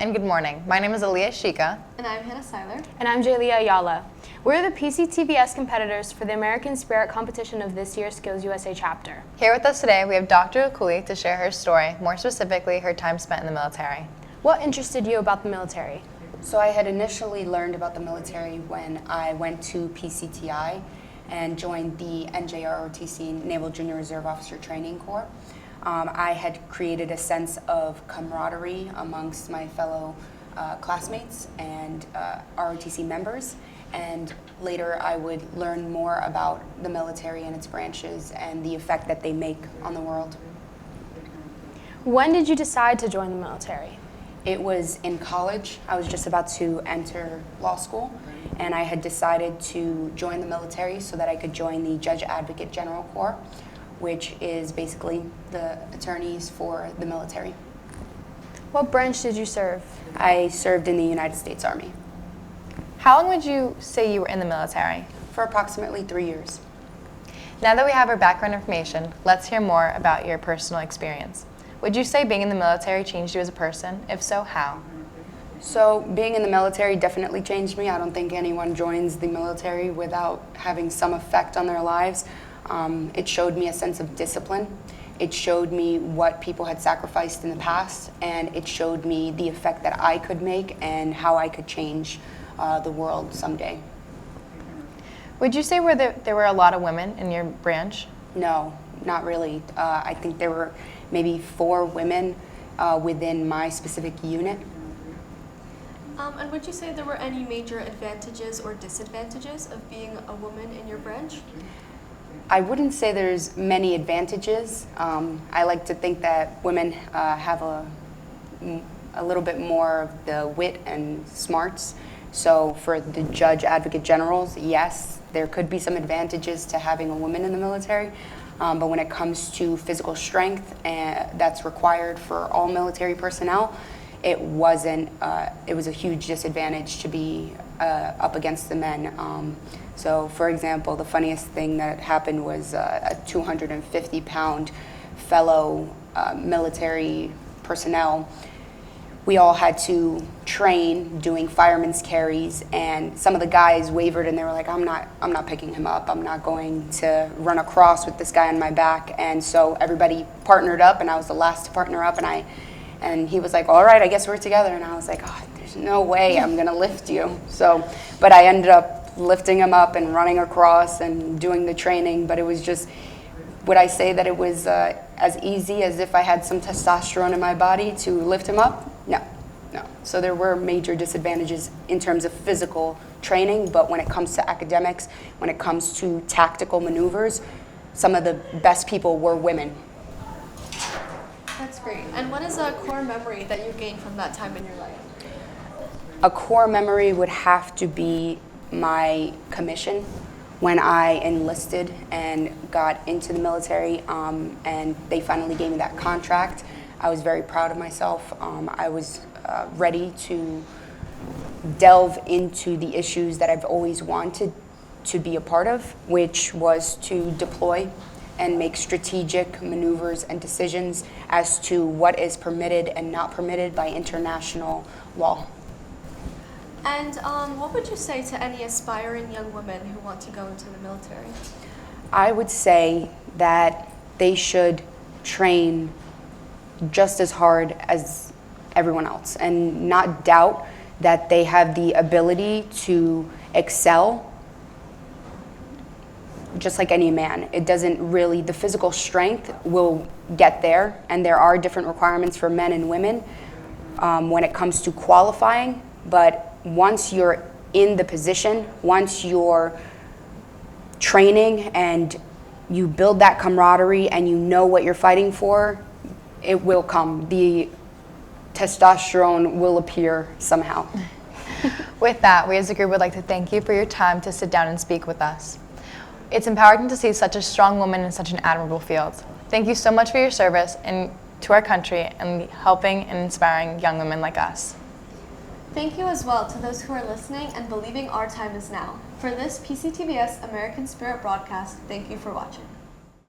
and good morning. My name is Aliyah Shika. And I'm Hannah Seiler. And I'm Jalia Ayala. We're the PCTBS competitors for the American Spirit competition of this year's Skills USA chapter. Here with us today, we have Dr. Lakhouili to share her story, more specifically her time spent in the military. What interested you about the military? So I had initially learned about the military when I went to PCTI and joined the NJROTC Naval Junior Reserve Officer Training Corps. I had created a sense of camaraderie amongst my fellow classmates and ROTC members, and later I would learn more about the military and its branches and the effect that they make on the world. When did you decide to join the military? It was in college. I was just about to enter law school, and I had decided to join the military so that I could join the Judge Advocate General Corps, which is basically the attorneys for the military. What branch did you serve? I served in the United States Army How long would you say you were in the military? for approximately 3 years. Now that we have our background information, let's hear more about your personal experience. Would you say being in the military changed you as a person? If so, how? So being in the military definitely changed me. I don't think anyone joins the military without having some effect on their lives. It showed me a sense of discipline. It showed me what people had sacrificed in the past, and it showed me the effect that I could make and how I could change the world someday. Would you say there were a lot of women in your branch? No, not really. I think there were maybe 4 women within my specific unit. And would you say there were any major advantages or disadvantages of being a woman in your branch? I wouldn't say there's many advantages. I like to think that women have a little bit more of the wit and smarts. So for the Judge Advocate Generals, yes, there could be some advantages to having a woman in the military. But when it comes to physical strength that's required for all military personnel, it wasn't. It was a huge disadvantage to be up against the men. So, for example, the funniest thing that happened was a 250-pound fellow military personnel. We all had to train doing fireman's carries, and some of the guys wavered, and they were like, "I'm not picking him up. I'm not going to run across with this guy on my back." And so everybody partnered up, and I was the last to partner up, and he was like, "All right, I guess we're together." And I was like, "Oh, there's no way I'm gonna lift you." So, but I ended up lifting him up and running across and doing the training. But it was just, would I say that it was as easy as if I had some testosterone in my body to lift him up? No. So there were major disadvantages in terms of physical training, but when it comes to academics, when it comes to tactical maneuvers, some of the best people were women. That's great. And what is a core memory that you gained from that time in your life? A core memory would have to be my commission when I enlisted and got into the military, and they finally gave me that contract. I was very proud of myself. I was ready to delve into the issues that I've always wanted to be a part of, which was to deploy and make strategic maneuvers and decisions as to what is permitted and not permitted by international law. And what would you say to any aspiring young women who want to go into the military? I would say that they should train just as hard as everyone else and not doubt that they have the ability to excel just like any man. It doesn't really, the physical strength will get there, and there are different requirements for men and women when it comes to qualifying, but once you're in the position, once you're training and you build that camaraderie and you know what you're fighting for, it will come. The testosterone will appear somehow. With that, we as a group would like to thank you for your time to sit down and speak with us. It's empowering to see such a strong woman in such an admirable field. Thank you so much for your service and to our country and helping and inspiring young women like us. Thank you as well to those who are listening and believing our time is now. For this PCTBS American Spirit broadcast, thank you for watching.